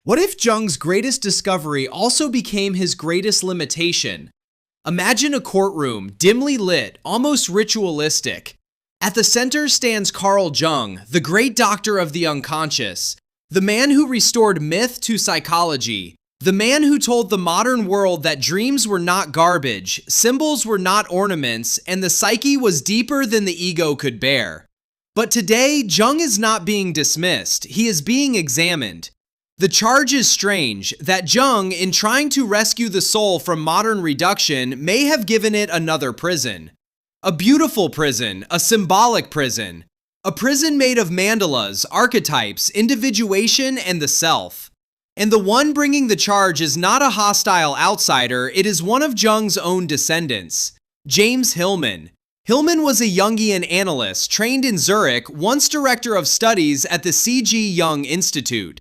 What if Jung's greatest discovery also became his greatest limitation? Imagine a courtroom, dimly lit, almost ritualistic. At the center stands Carl Jung, the great doctor of the unconscious, the man who restored myth to psychology, the man who told the modern world that dreams were not garbage, symbols were not ornaments, and the psyche was deeper than the ego could bear. But today, Jung is not being dismissed, he is being examined. The charge is strange, that Jung, in trying to rescue the soul from modern reduction, may have given it another prison. A beautiful prison, a symbolic prison. A prison made of mandalas, archetypes, individuation, and the self. And the one bringing the charge is not a hostile outsider, it is one of Jung's own descendants, James Hillman. Hillman was a Jungian analyst trained in Zurich, once director of studies at the C.G. Jung Institute.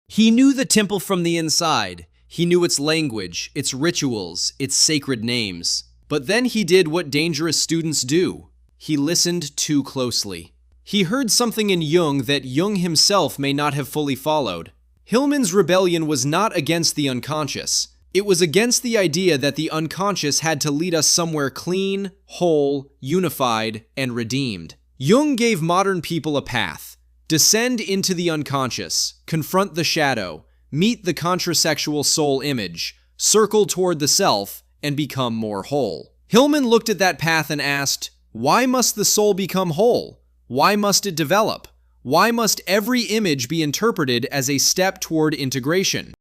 He knew the temple from the inside. He knew its language, its rituals, its sacred names. But then he did what dangerous students do. He listened too closely. He heard something in Jung that Jung himself may not have fully followed. Hillman's rebellion was not against the unconscious. It was against the idea that the unconscious had to lead us somewhere clean, whole, unified, and redeemed. Jung gave modern people a path. Descend into the unconscious, confront the shadow, meet the contrasexual soul image, circle toward the self, and become more whole. Hillman looked at that path and asked, why must the soul become whole? Why must it develop? Why must every image be interpreted as a step toward integration?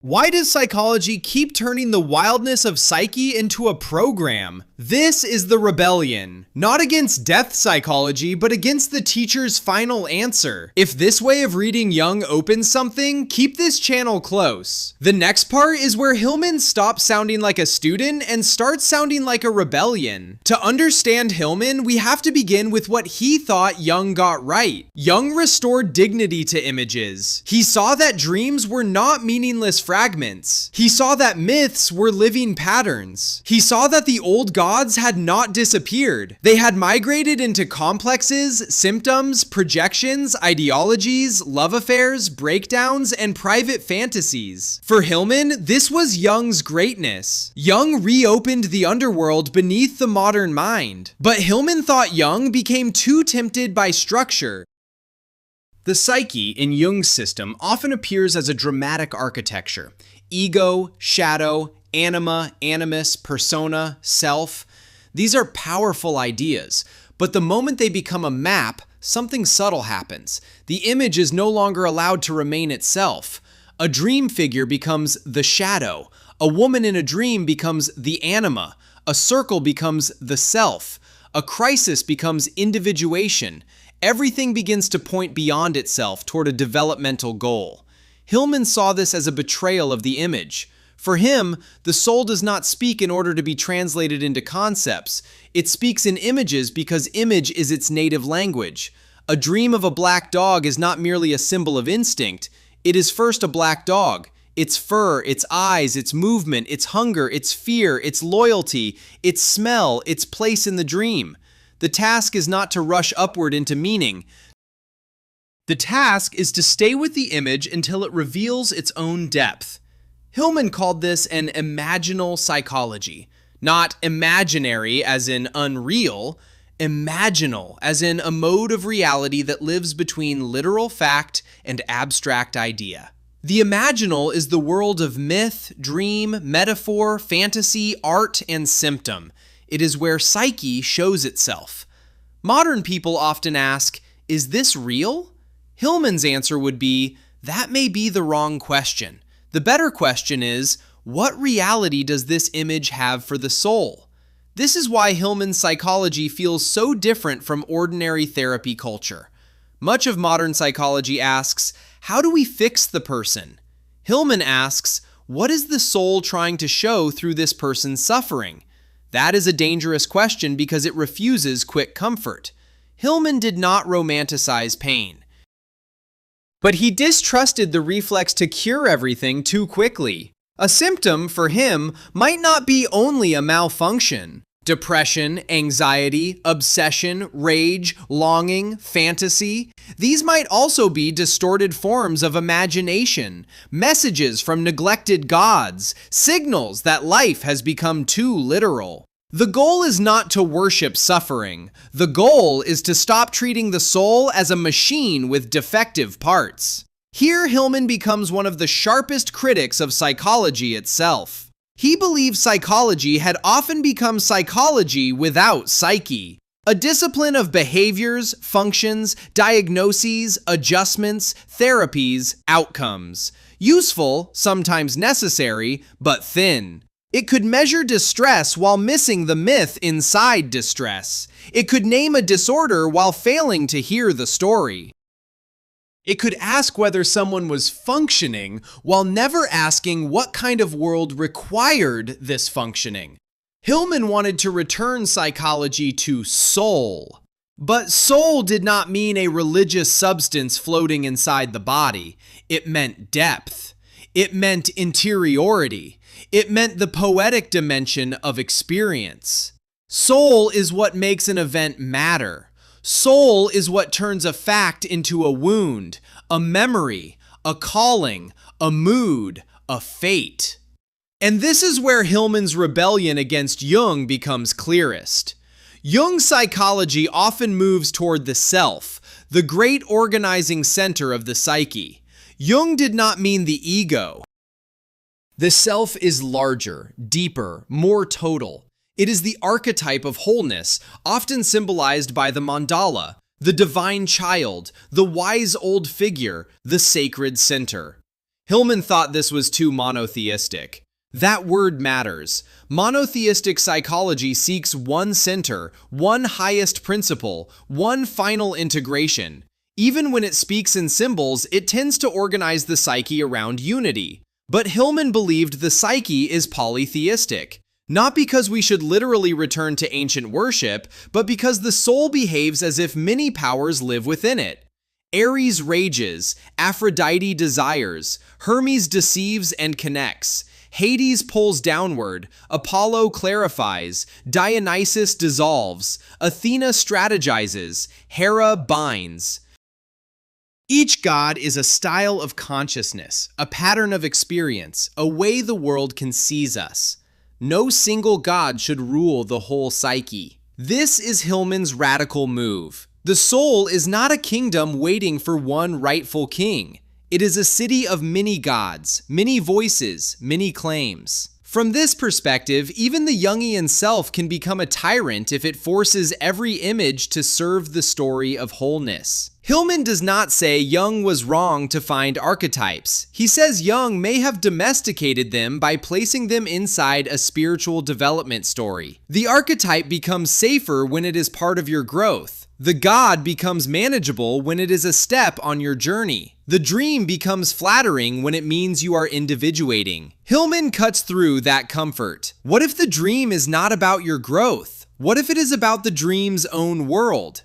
Why does psychology keep turning the wildness of psyche into a program? This is the rebellion. Not against death psychology, but against the teacher's final answer. If this way of reading Jung opens something, keep this channel close. The next part is where Hillman stops sounding like a student and starts sounding like a rebellion. To understand Hillman, we have to begin with what he thought Jung got right. Jung restored dignity to images. He saw that dreams were not meaningless fragments. He saw that myths were living patterns. He saw that the old gods had not disappeared. They had migrated into complexes, symptoms, projections, ideologies, love affairs, breakdowns, and private fantasies. For Hillman, this was Jung's greatness. Jung reopened the underworld beneath the modern mind. But Hillman thought Jung became too tempted by structure. The psyche in Jung's system often appears as a dramatic architecture. Ego, shadow, anima, animus, persona, self. These are powerful ideas, but the moment they become a map, something subtle happens. The image is no longer allowed to remain itself. A dream figure becomes the shadow. A woman in a dream becomes the anima. A circle becomes the self. A crisis becomes individuation. Everything begins to point beyond itself toward a developmental goal. Hillman saw this as a betrayal of the image. For him, the soul does not speak in order to be translated into concepts. It speaks in images because image is its native language. A dream of a black dog is not merely a symbol of instinct. It is first a black dog. Its fur, its eyes, its movement, its hunger, its fear, its loyalty, its smell, its place in the dream. The task is not to rush upward into meaning. The task is to stay with the image until it reveals its own depth. Hillman called this an imaginal psychology. Not imaginary as in unreal, imaginal as in a mode of reality that lives between literal fact and abstract idea. The imaginal is the world of myth, dream, metaphor, fantasy, art, and symptom. It is where psyche shows itself. Modern people often ask, is this real? Hillman's answer would be, that may be the wrong question. The better question is, what reality does this image have for the soul? This is why Hillman's psychology feels so different from ordinary therapy culture. Much of modern psychology asks, how do we fix the person? Hillman asks, what is the soul trying to show through this person's suffering? That is a dangerous question because it refuses quick comfort. Hillman did not romanticize pain. But he distrusted the reflex to cure everything too quickly. A symptom, for him, might not be only a malfunction. Depression, anxiety, obsession, rage, longing, fantasy. These might also be distorted forms of imagination, messages from neglected gods, signals that life has become too literal. The goal is not to worship suffering. The goal is to stop treating the soul as a machine with defective parts. Here, Hillman becomes one of the sharpest critics of psychology itself. He believes psychology had often become psychology without psyche, a discipline of behaviors, functions, diagnoses, adjustments, therapies, outcomes. Useful, sometimes necessary, but thin. It could measure distress while missing the myth inside distress. It could name a disorder while failing to hear the story. It could ask whether someone was functioning while never asking what kind of world required this functioning. Hillman wanted to return psychology to soul. But soul did not mean a religious substance floating inside the body. It meant depth. It meant interiority. It meant the poetic dimension of experience. Soul is what makes an event matter. Soul is what turns a fact into a wound, a memory, a calling, a mood, a fate. And this is where Hillman's rebellion against Jung becomes clearest. Jung's psychology often moves toward the self, the great organizing center of the psyche. Jung did not mean the ego. The self is larger, deeper, more total. It is the archetype of wholeness, often symbolized by the mandala, the divine child, the wise old figure, the sacred center. Hillman thought this was too monotheistic. That word matters. Monotheistic psychology seeks one center, one highest principle, one final integration. Even when it speaks in symbols, it tends to organize the psyche around unity. But Hillman believed the psyche is polytheistic. Not because we should literally return to ancient worship, but because the soul behaves as if many powers live within it. Ares rages, Aphrodite desires, Hermes deceives and connects, Hades pulls downward, Apollo clarifies, Dionysus dissolves, Athena strategizes, Hera binds. Each god is a style of consciousness, a pattern of experience, a way the world can seize us. No single god should rule the whole psyche. This is Hillman's radical move. The soul is not a kingdom waiting for one rightful king. It is a city of many gods, many voices, many claims. From this perspective, even the Jungian self can become a tyrant if it forces every image to serve the story of wholeness. Hillman does not say Jung was wrong to find archetypes. He says Jung may have domesticated them by placing them inside a spiritual development story. The archetype becomes safer when it is part of your growth. The god becomes manageable when it is a step on your journey. The dream becomes flattering when it means you are individuating. Hillman cuts through that comfort. What if the dream is not about your growth? What if it is about the dream's own world?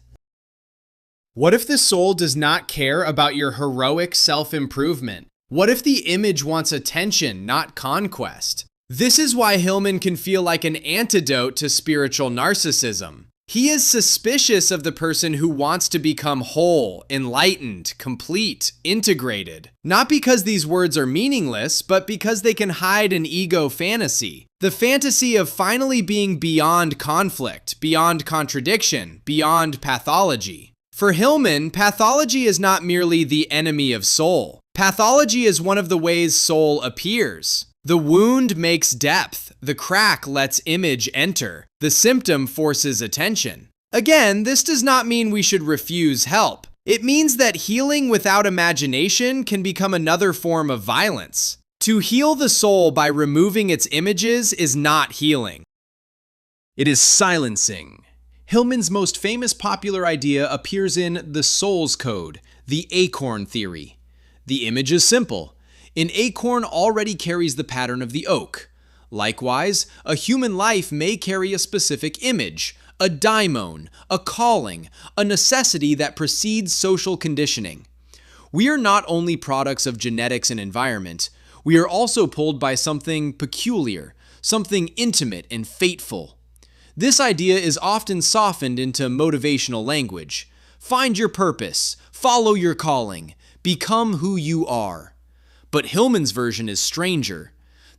What if the soul does not care about your heroic self-improvement? What if the image wants attention, not conquest? This is why Hillman can feel like an antidote to spiritual narcissism. He is suspicious of the person who wants to become whole, enlightened, complete, integrated. Not because these words are meaningless, but because they can hide an ego fantasy. The fantasy of finally being beyond conflict, beyond contradiction, beyond pathology. For Hillman, pathology is not merely the enemy of soul. Pathology is one of the ways soul appears. The wound makes depth. The crack lets image enter. The symptom forces attention. Again, this does not mean we should refuse help. It means that healing without imagination can become another form of violence. To heal the soul by removing its images is not healing. It is silencing. Hillman's most famous popular idea appears in The Soul's Code, the acorn theory. The image is simple. An acorn already carries the pattern of the oak. Likewise, a human life may carry a specific image, a daimon, a calling, a necessity that precedes social conditioning. We are not only products of genetics and environment, we are also pulled by something peculiar, something intimate and fateful. This idea is often softened into motivational language. Find your purpose, follow your calling, become who you are. But Hillman's version is stranger.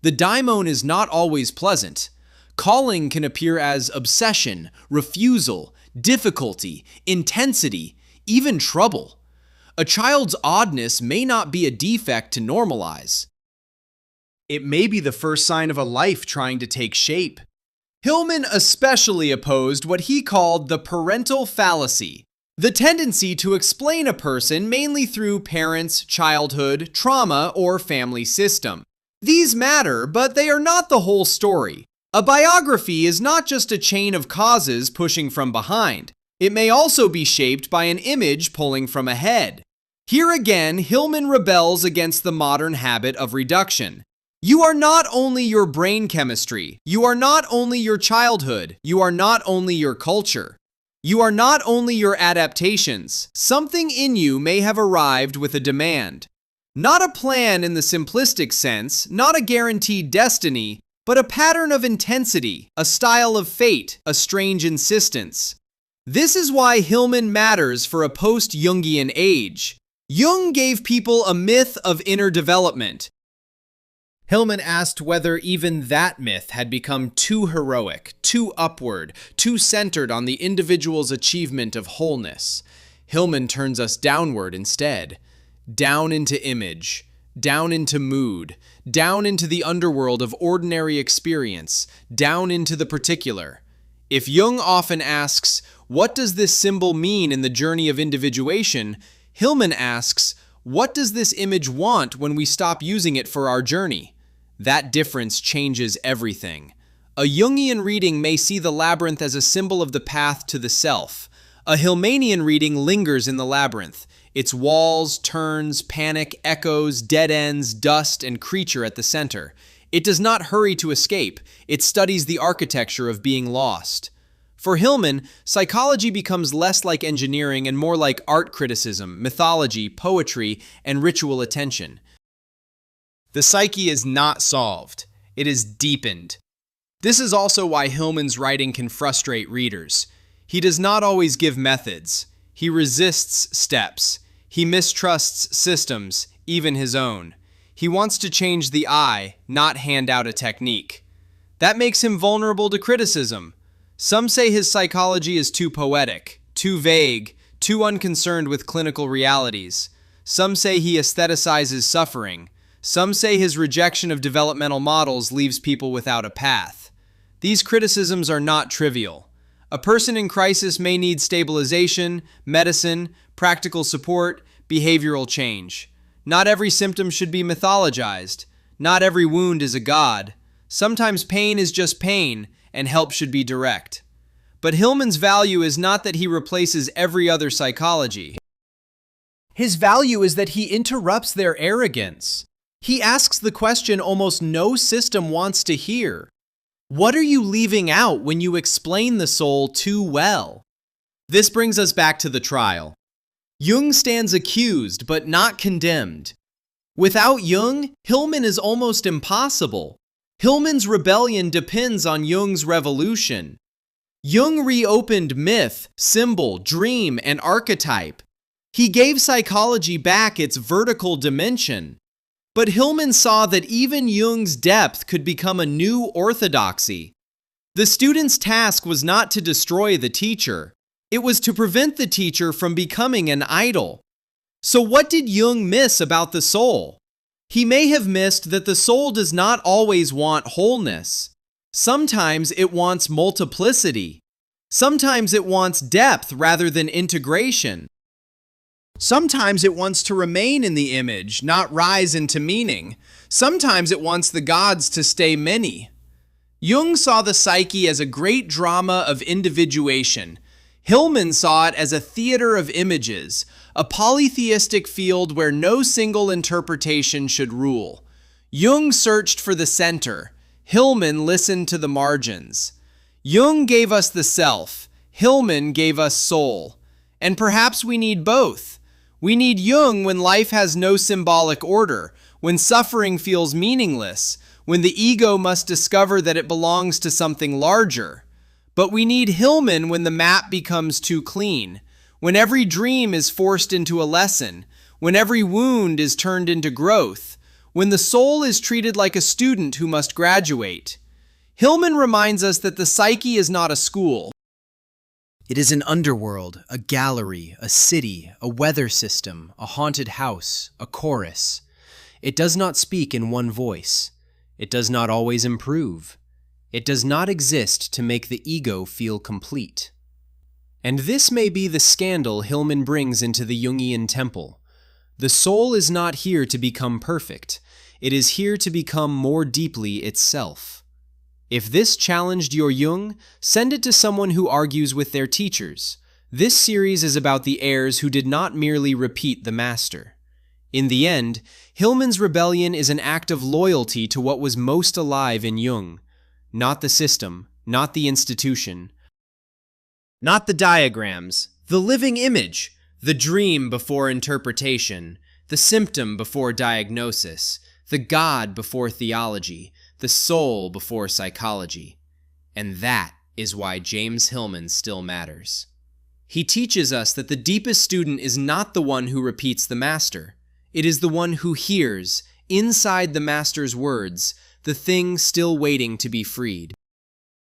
The daimon is not always pleasant. Calling can appear as obsession, refusal, difficulty, intensity, even trouble. A child's oddness may not be a defect to normalize. It may be the first sign of a life trying to take shape. Hillman especially opposed what he called the parental fallacy, the tendency to explain a person mainly through parents, childhood, trauma, or family system. These matter, but they are not the whole story. A biography is not just a chain of causes pushing from behind. It may also be shaped by an image pulling from ahead. Here again, Hillman rebels against the modern habit of reduction. You are not only your brain chemistry, you are not only your childhood, you are not only your culture. You are not only your adaptations. Something in you may have arrived with a demand. Not a plan in the simplistic sense, not a guaranteed destiny, but a pattern of intensity, a style of fate, a strange insistence. This is why Hillman matters for a post-Jungian age. Jung gave people a myth of inner development. Hillman asked whether even that myth had become too heroic, too upward, too centered on the individual's achievement of wholeness. Hillman turns us downward instead. Down into image, down into mood, down into the underworld of ordinary experience, down into the particular. If Jung often asks, what does this symbol mean in the journey of individuation? Hillman asks, what does this image want when we stop using it for our journey? That difference changes everything. A Jungian reading may see the labyrinth as a symbol of the path to the self. A Hillmanian reading lingers in the labyrinth. Its walls, turns, panic, echoes, dead ends, dust, and creature at the center. It does not hurry to escape. It studies the architecture of being lost. For Hillman, psychology becomes less like engineering and more like art criticism, mythology, poetry, and ritual attention. The psyche is not solved. It is deepened. This is also why Hillman's writing can frustrate readers. He does not always give methods. He resists steps. He mistrusts systems, even his own. He wants to change the I, not hand out a technique. That makes him vulnerable to criticism. Some say his psychology is too poetic, too vague, too unconcerned with clinical realities. Some say he aestheticizes suffering. Some say his rejection of developmental models leaves people without a path. These criticisms are not trivial. A person in crisis may need stabilization, medicine, practical support, behavioral change. Not every symptom should be mythologized. Not every wound is a god. Sometimes pain is just pain, and help should be direct. But Hillman's value is not that he replaces every other psychology. His value is that he interrupts their arrogance. He asks the question almost no system wants to hear. What are you leaving out when you explain the soul too well? This brings us back to the trial. Jung stands accused but not condemned. Without Jung, Hillman is almost impossible. Hillman's rebellion depends on Jung's revolution. Jung reopened myth, symbol, dream, and archetype. He gave psychology back its vertical dimension. But Hillman saw that even Jung's depth could become a new orthodoxy. The student's task was not to destroy the teacher. It was to prevent the teacher from becoming an idol. So what did Jung miss about the soul? He may have missed that the soul does not always want wholeness. Sometimes it wants multiplicity. Sometimes it wants depth rather than integration. Sometimes it wants to remain in the image, not rise into meaning. Sometimes it wants the gods to stay many. Jung saw the psyche as a great drama of individuation. Hillman saw it as a theater of images, a polytheistic field where no single interpretation should rule. Jung searched for the center. Hillman listened to the margins. Jung gave us the self. Hillman gave us soul. And perhaps we need both. We need Jung when life has no symbolic order, when suffering feels meaningless, when the ego must discover that it belongs to something larger. But we need Hillman when the map becomes too clean, when every dream is forced into a lesson, when every wound is turned into growth, when the soul is treated like a student who must graduate. Hillman reminds us that the psyche is not a school. It is an underworld, a gallery, a city, a weather system, a haunted house, a chorus. It does not speak in one voice. It does not always improve. It does not exist to make the ego feel complete. And this may be the scandal Hillman brings into the Jungian temple. The soul is not here to become perfect. It is here to become more deeply itself. If this challenged your Jung, send it to someone who argues with their teachers. This series is about the heirs who did not merely repeat the master. In the end, Hillman's rebellion is an act of loyalty to what was most alive in Jung. Not the system, not the institution, not the diagrams, the living image, the dream before interpretation, the symptom before diagnosis, the God before theology, the soul before psychology. And that is why James Hillman still matters. He teaches us that the deepest student is not the one who repeats the master. It is the one who hears, inside the master's words, the thing still waiting to be freed.